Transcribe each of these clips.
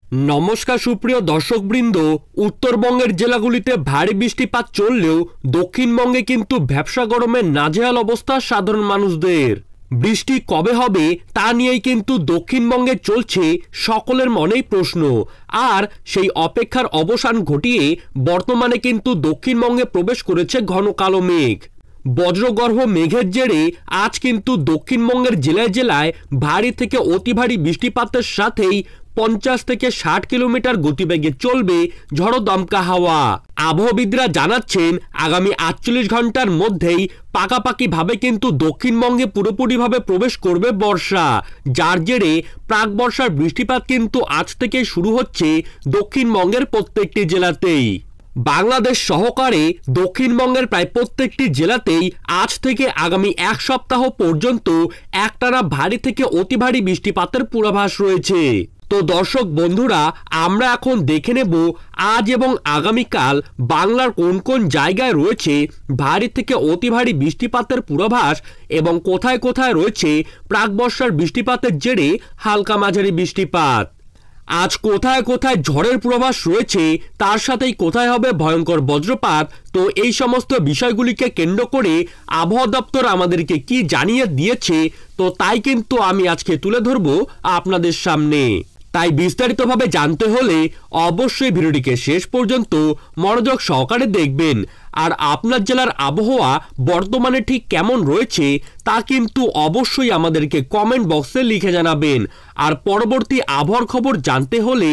नमस्कार सुप्रिय दर्शकबृंद। उत्तरबंगेर जेलागुलिते भारी बृष्टिपात चललेও दक्षिणबंगे किन्तु भ्यापसा गरमे नाजेहाल अवस्था साधारण मानुषदेर। বৃষ্টি কবে হবে তা নিয়েই কিন্তু দক্ষিণবঙ্গে চলছে সকলের মনেই প্রশ্ন। আর সেই অপেক্ষার অবসান ঘটিয়ে বর্তমানে কিন্তু দক্ষিণবঙ্গে প্রবেশ করেছে ঘন কালো মেঘ। বজ্রগর্ভ মেঘের জেরে আজ কিন্তু দক্ষিণবঙ্গের জেলায় জেলায় ভারী থেকে অতি ভারী বৃষ্টিপাতের সাথেই 50 থেকে 60 কিলোমিটার গতিবেগে চলবে ঝড়ো দমকা হাওয়া। আবহাওয়াবিদরা জানাচ্ছেন আগামী 48 ঘন্টার মধ্যেই পাকাপাকিভাবে কিন্তু দক্ষিণবঙ্গে পুরোপুরিভাবে প্রবেশ করবে বর্ষা, যার জেরে প্রাক বর্ষার বৃষ্টিপাত কিন্তু আজ থেকে শুরু হচ্ছে দক্ষিণবঙ্গের প্রত্যেকটি জেলাতেই। বাংলাদেশ সহকারে দক্ষিণবঙ্গের প্রায় প্রত্যেকটি জেলাতেই আজ থেকে আগামী এক সপ্তাহ পর্যন্ত একটানা ভারী থেকে অতি ভারী বৃষ্টিপাতের পূর্বাভাস রয়েছে। তো দর্শক বন্ধুরা, আমরা এখন দেখে নেব আজ এবং আগামীকাল বাংলার কোন কোন জায়গায় রয়েছে ভারী থেকে অতি ভারী বৃষ্টিপাতের পূর্বাভাস এবং কোথায় কোথায় রয়েছে প্রাক বর্ষার বৃষ্টিপাতের জেরে হালকা মাঝারি বৃষ্টিপাত। আজ কোথায় কোথায় ঝড়ের পূর্বাভাস রয়েছে, তার সাথেই কোথায় হবে ভয়ঙ্কর বজ্রপাত। তো এই সমস্ত বিষয়গুলিকে কেন্দ্র করে আবহাওয়া দপ্তর আমাদেরকে কি জানিয়ে দিয়েছে, তো তাই কিন্তু আমি আজকে তুলে ধরবো আপনাদের সামনে। তাই বিস্তারিতভাবে জানতে হলে অবশ্যই ভিডিওটিকে শেষ পর্যন্ত মনোযোগ সহকারে দেখবেন। আর আপনার জেলার আবহাওয়া বর্তমানে ঠিক কেমন রয়েছে তা কিন্তু অবশ্যই আমাদেরকে কমেন্ট বক্সে লিখে জানাবেন। আর পরবর্তী আবহাওয়ার খবর জানতে হলে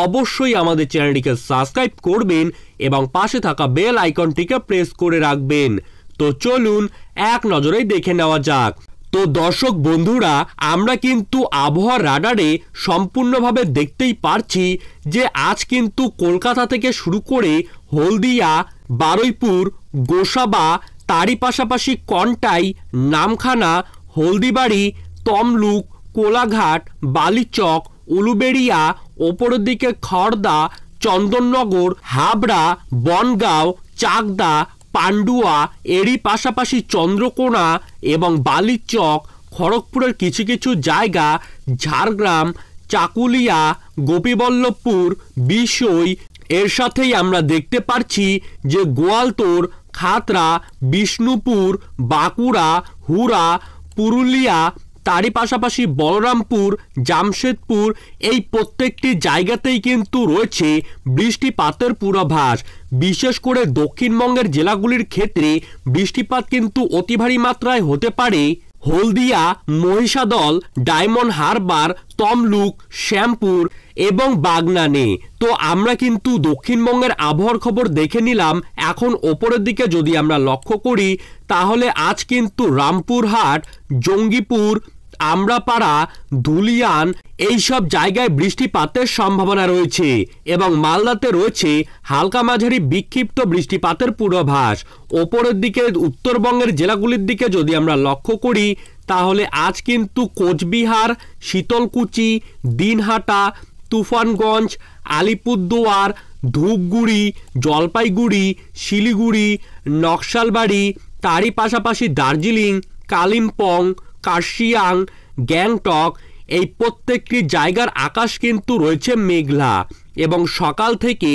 অবশ্যই আমাদের চ্যানেলটিকে সাবস্ক্রাইব করবেন এবং পাশে থাকা বেল আইকনটিকে প্রেস করে রাখবেন। তো চলুন এক নজরেই দেখে নেওয়া যাক। তো দর্শক বন্ধুরা, আমরা কিন্তু আবহাওয়ার রাডারে সম্পূর্ণভাবে দেখতেই পারছি যে আজ কিন্তু কলকাতা থেকে শুরু করে হলদিয়া, বারুইপুর, গোসাবা, তারই পাশাপাশি কন্টাই, নামখানা, হলদিবাড়ি, তমলুক, কোলাঘাট, বালিচক, উলুবেড়িয়া, ওপরের দিকে খড়দা, চন্দননগর, হাবড়া, বনগাঁও, চাকদা, পান্ডুয়া, এরই পাশাপাশি চন্দ্রকোনা এবং বালিচক, খড়গপুরের কিছু কিছু জায়গা, ঝাড়গ্রাম, চাকুলিয়া, গোপীবল্লভপুর, বিষয়, এর সাথেই আমরা দেখতে পাচ্ছি যে গোয়ালতোড়, খাতড়া, বিষ্ণুপুর, বাঁকুড়া, হুরা, পুরুলিয়া, তারই পাশাপাশি বলরামপুর, জামশেদপুর, এই প্রত্যেকটি জায়গাতেই কিন্তু রয়েছে বৃষ্টিপাতের পূর্বাভাস। বিশেষ করে দক্ষিণবঙ্গের জেলাগুলির ক্ষেত্রে বৃষ্টিপাত কিন্তু অতি ভারী মাত্রায় হতে পারে হলদিয়া, মহিষাদল, ডায়মন্ড হারবার, তমলুক, শ্যামপুর এবং বাগনানে। তো আমরা কিন্তু দক্ষিণবঙ্গের আবহাওয়ার খবর দেখে নিলাম। এখন ওপরের দিকে যদি আমরা লক্ষ্য করি তাহলে আজ কিন্তু রামপুরহাট, জঙ্গিপুর, আমরাপাড়া, ধুলিয়ান এই সব জায়গায় বৃষ্টিপাতের সম্ভাবনা রয়েছে এবং মালদাতে রয়েছে হালকা মাঝারি বিক্ষিপ্ত বৃষ্টিপাতের পূর্বাভাস। ওপরের দিকে উত্তরবঙ্গের জেলাগুলির দিকে যদি আমরা লক্ষ্য করি তাহলে আজ কিন্তু কোচবিহার, শীতলকুচি, দিনহাটা, তুফানগঞ্জ, আলিপুরদুয়ার, ধূপগুড়ি, জলপাইগুড়ি, শিলিগুড়ি, নকশালবাড়ি, তারই পাশাপাশি দার্জিলিং, কালিম্পং, কার্শিয়াং, গ্যাংটক এই প্রত্যেকটি জায়গার আকাশ কিন্তু রয়েছে মেঘলা এবং সকাল থেকে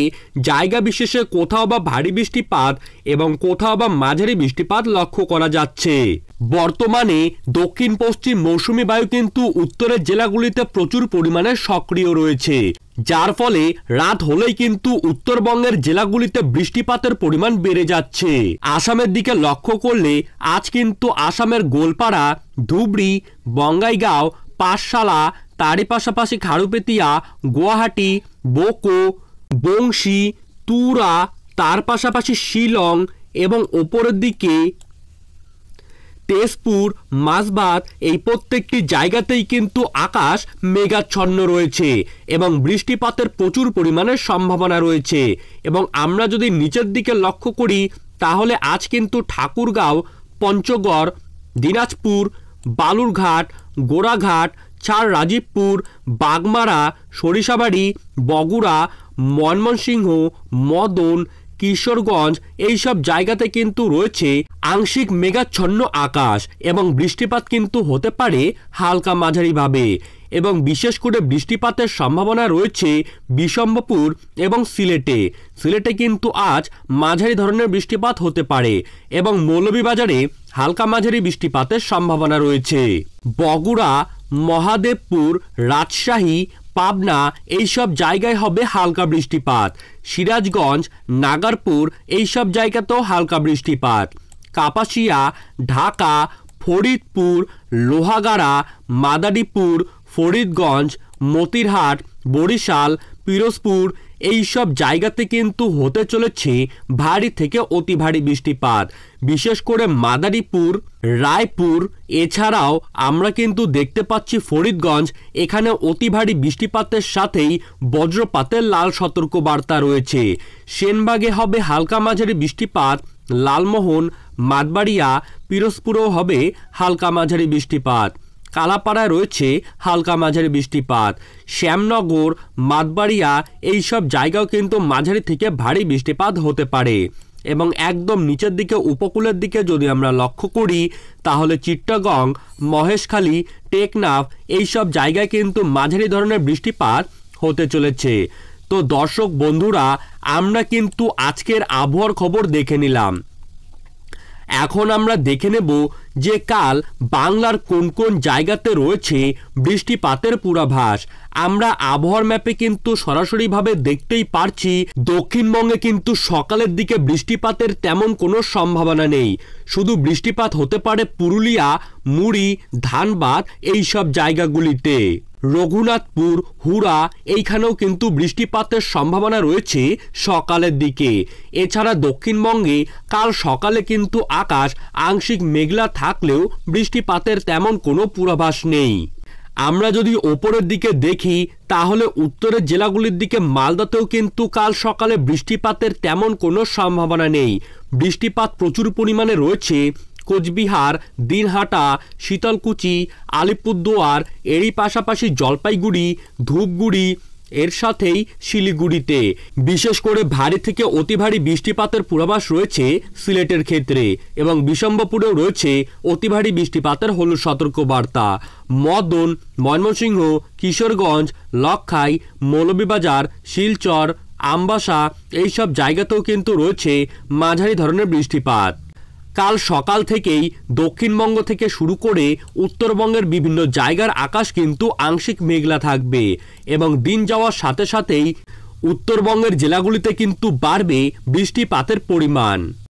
জায়গা বিশেষে কোথাও বা ভারী বৃষ্টিপাত এবং কোথাও বা মাঝারি বৃষ্টিপাত লক্ষ্য করা যাচ্ছে। বর্তমানে দক্ষিণ পশ্চিম মৌসুমী বায়ু কিন্তু উত্তরের জেলাগুলিতে প্রচুর পরিমাণে সক্রিয় রয়েছে, যার ফলে রাত হলেই কিন্তু উত্তরবঙ্গের জেলাগুলিতে বৃষ্টিপাতের পরিমাণ বেড়ে যাচ্ছে। আসামের দিকে লক্ষ্য করলে আজ কিন্তু আসামের গোলপাড়া, ধুবড়ি, বঙ্গাইগাঁও, পাঠশালা, তারই পাশাপাশি খারুপেতিয়া, গুয়াহাটি, বোকো, বংশী, তুরা, তার পাশাপাশি শিলং এবং ওপরের দিকে তেজপুর, মাসবাত এই প্রত্যেকটি জায়গাতেই কিন্তু আকাশ মেঘাচ্ছন্ন রয়েছে এবং বৃষ্টিপাতের প্রচুর পরিমাণের সম্ভাবনা রয়েছে। এবং আমরা যদি নিচের দিকে লক্ষ্য করি তাহলে আজ কিন্তু ঠাকুরগাঁও, পঞ্চগড়, দিনাজপুর, বালুরঘাট, গোড়াঘাট, রাজীবপুর, বাগমারা, সরিষাবাড়ি, বগুড়া, ময়মনসিংহ, মদন, কিশোরগঞ্জ এই সব জায়গাতে কিন্তু রয়েছে আংশিক মেঘাচ্ছন্ন আকাশ এবং বৃষ্টিপাত কিন্তু হতে পারে হালকা মাঝারিভাবে। এবং বিশেষ করে বৃষ্টিপাতের সম্ভাবনা রয়েছে বিশম্বরপুর এবং সিলেটে কিন্তু আজ মাঝারি ধরনের বৃষ্টিপাত হতে পারে এবং মৌলভীবাজারে হালকা মাঝারি বৃষ্টিপাতের সম্ভাবনা রয়েছে। বগুড়া, মহাদেবপুর, রাজশাহী, পাবনা এইসব জায়গায় হবে হালকা বৃষ্টিপাত। সিরাজগঞ্জ, নাগারপুর এইসব জায়গাতেও হালকা বৃষ্টিপাত। কাপাসিয়া, ঢাকা, ফরিদপুর, লোহাগাড়া, মাদারীপুর, ফরিদগঞ্জ, মতিরহাট, বরিশাল, পিরোজপুর এইসব জায়গাতে কিন্তু হতে চলেছে ভারী থেকে অতি ভারী বৃষ্টিপাত। বিশেষ করে মাদারীপুর, রায়পুর, এছাড়াও আমরা কিন্তু দেখতে পাচ্ছি ফরিদগঞ্জ, এখানে অতি ভারী বৃষ্টিপাতের সাথেই বজ্রপাতের লাল সতর্কবার্তা রয়েছে। সেনবাগে হবে হালকা মাঝারি বৃষ্টিপাত। লালমোহন, মাঠবাড়িয়া, পিরোজপুরেও হবে হালকা মাঝারি বৃষ্টিপাত। কালাপাড়ায় রয়েছে হালকা মাঝারি বৃষ্টিপাত। শ্যামনগর, মাঠবাড়িয়া এইসব জায়গাও কিন্তু মাঝারি থেকে ভারী বৃষ্টিপাত হতে পারে। এবং একদম নিচের দিকে উপকূলের দিকে যদি আমরা লক্ষ্য করি তাহলে চিট্টাগং, মহেশখালী, টেকনাফ এইসব জায়গায় কিন্তু মাঝারি ধরনের বৃষ্টিপাত হতে চলেছে। তো দর্শক বন্ধুরা, আমরা কিন্তু আজকের আবহাওয়ার খবর দেখে নিলাম। এখন আমরা দেখে নেব যে কাল বাংলার কোন কোন জায়গাতে রয়েছে বৃষ্টিপাতের পূর্বাভাস। আমরা আবহাওয়ার ম্যাপে কিন্তু সরাসরিভাবে দেখতেই পারছি দক্ষিণবঙ্গে কিন্তু সকালের দিকে বৃষ্টিপাতের তেমন কোনো সম্ভাবনা নেই। শুধু বৃষ্টিপাত হতে পারে পুরুলিয়া, মুড়ি, ধানবাদ এইসব জায়গাগুলিতে। রঘুনাথপুর, হুড়া এইখানেও কিন্তু বৃষ্টিপাতের সম্ভাবনা রয়েছে সকালের দিকে। এছাড়া দক্ষিণবঙ্গে কাল সকালে কিন্তু আকাশ আংশিক মেঘলা থাকলেও বৃষ্টিপাতের তেমন কোনো পূর্বাভাস নেই। আমরা যদি ওপরের দিকে দেখি তাহলে উত্তরের জেলাগুলির দিকে মালদাতেও কিন্তু কাল সকালে বৃষ্টিপাতের তেমন কোনো সম্ভাবনা নেই। বৃষ্টিপাত প্রচুর পরিমাণে রয়েছে কোচবিহার, দিনহাটা, শীতলকুচি, আলিপুরদুয়ার, এরই পাশাপাশি জলপাইগুড়ি, ধূপগুড়ি এর সাথেই শিলিগুড়িতে। বিশেষ করে ভারী থেকে অতি ভারী বৃষ্টিপাতের পূর্বাভাস রয়েছে সিলেটের ক্ষেত্রে এবং বিশম্বরপুরেও রয়েছে অতি ভারী বৃষ্টিপাতের হলুদ সতর্কবার্তা। মদন, ময়মনসিংহ, কিশোরগঞ্জ, লক্ষাই, মৌলভীবাজার, শিলচর, আমবাসা এইসব জায়গাতেও কিন্তু রয়েছে মাঝারি ধরনের বৃষ্টিপাত। কাল সকাল থেকেই দক্ষিণবঙ্গ থেকে শুরু করে উত্তরবঙ্গের বিভিন্ন জায়গার আকাশ কিন্তু আংশিক মেঘলা থাকবে এবং দিন যাওয়ার সাথে সাথেই উত্তরবঙ্গের জেলাগুলিতে কিন্তু বাড়বে বৃষ্টিপাতের পরিমাণ।